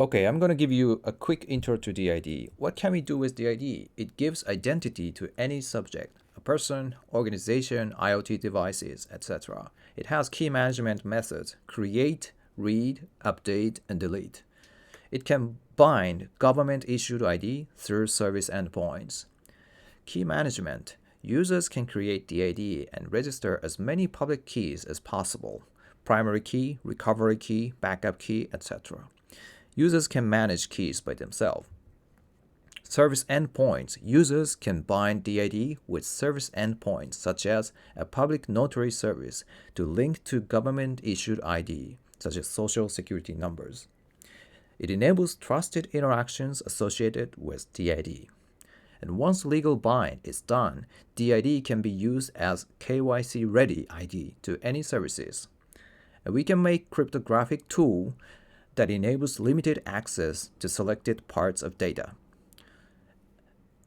Okay, I'm going to give you a quick intro to DID. What can we do with DID? It gives identity to any subject, a person, organization, IoT devices, etc. It has key management methods: create, read, update, and delete. It can bind government-issued ID through service endpoints. Key management. Users can create DID and register as many public keys as possible: primary key, recovery key, backup key, etc. Users can manage keys by themselves. Service endpoints. Users can bind DID with service endpoints such as a public notary service to link to government-issued ID, such as social security numbers. It enables trusted interactions associated with DID. And once legal bind is done, DID can be used as KYC-ready ID to any services. And we can make cryptographic tool that enables limited access to selected parts of data.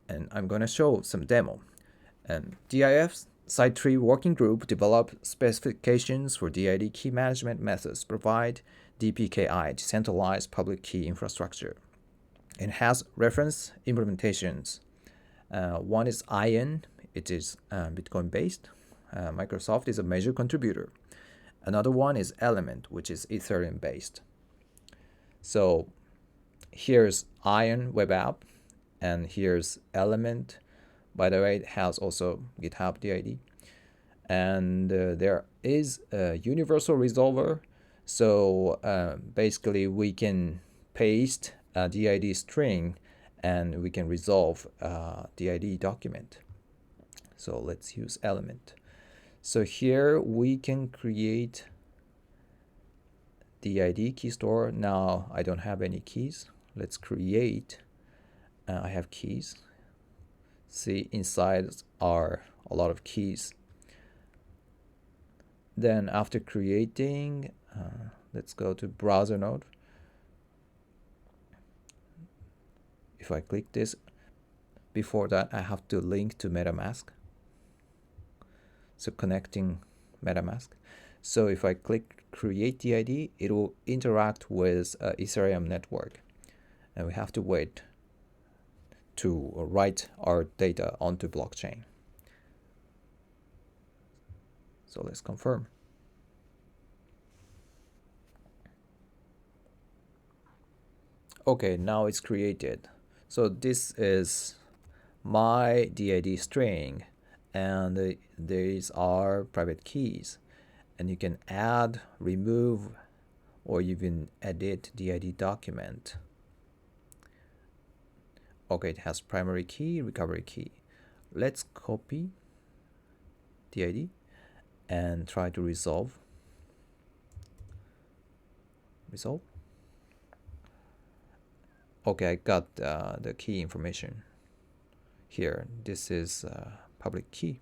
And I'm going to show some demo. And DIF Site 3 Working Group developed specifications for DID key management methods, provide DPKI, decentralized public key infrastructure. It has reference implementations. One is Ion, it is Bitcoin based. Microsoft is a major contributor. Another one is Element, which is Ethereum based. So here's Ion web app, and here's Element. By the way, it has also GitHub DID. And there is a universal resolver. So basically we can paste a DID string and we can resolve a DID document. So let's use Element. So here we can create DID key store. Now I don't have any keys. Let's create. I have keys. See, inside are a lot of keys. Then after creating, let's go to browser node. If I click this, before that I have to link to MetaMask. So connecting MetaMask. So if I click create DID, it will interact with Ethereum network. And we have to wait to write our data onto blockchain. So let's confirm. Okay, now it's created. So this is my DID string, and these are private keys. And you can add, remove, or even edit DID document. Okay, it has primary key, recovery key. Let's copy DID and try to resolve. Okay, I got the key information here. This is public key.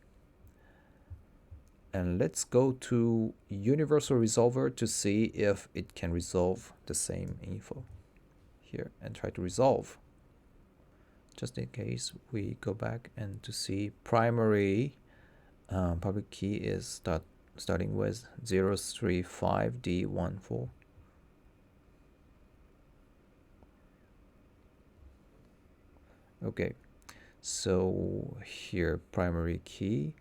And let's go to universal resolver to see if it can resolve the same info here and try to resolve. Just in case, we go back and to see primary public key is starting with 035D14. Okay, so here primary key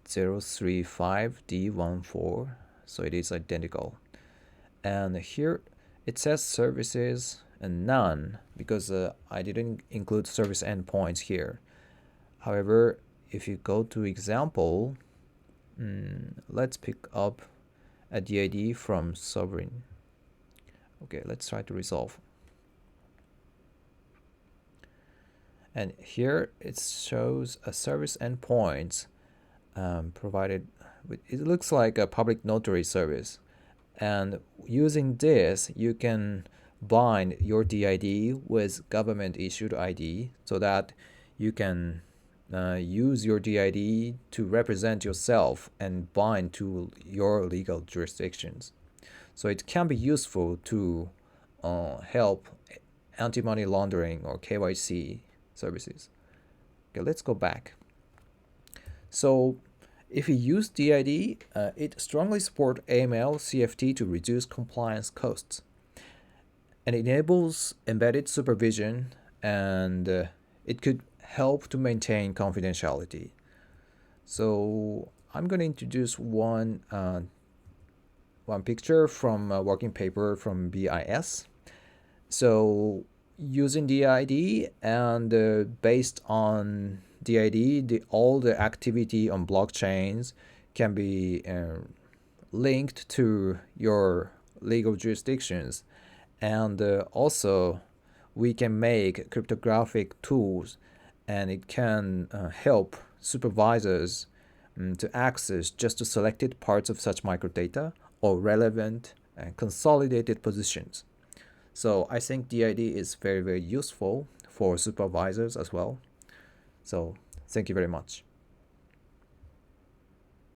035D14, so it is identical. And here it says services and none because I didn't include service endpoints here. However, if you go to example, let's pick up a DID from sovereign. Okay, let's try to resolve. And here it shows a service endpoints provided with, it looks like a public notary service. And using this, you can bind your DID with government issued ID so that you can use your DID to represent yourself and bind to your legal jurisdictions. So it can be useful to help anti-money laundering or KYC services. Okay, let's go back. So if you use DID, it strongly supports AML CFT to reduce compliance costs. and it enables embedded supervision, and it could help to maintain confidentiality. So I'm going to introduce one picture from a working paper from BIS. So using DID and based on DID, all the activity on blockchains can be linked to your legal jurisdictions. And also, we can make cryptographic tools, and it can help supervisors to access just the selected parts of such microdata or relevant and consolidated positions. So I think DID is very, very useful for supervisors as well. So thank you very much.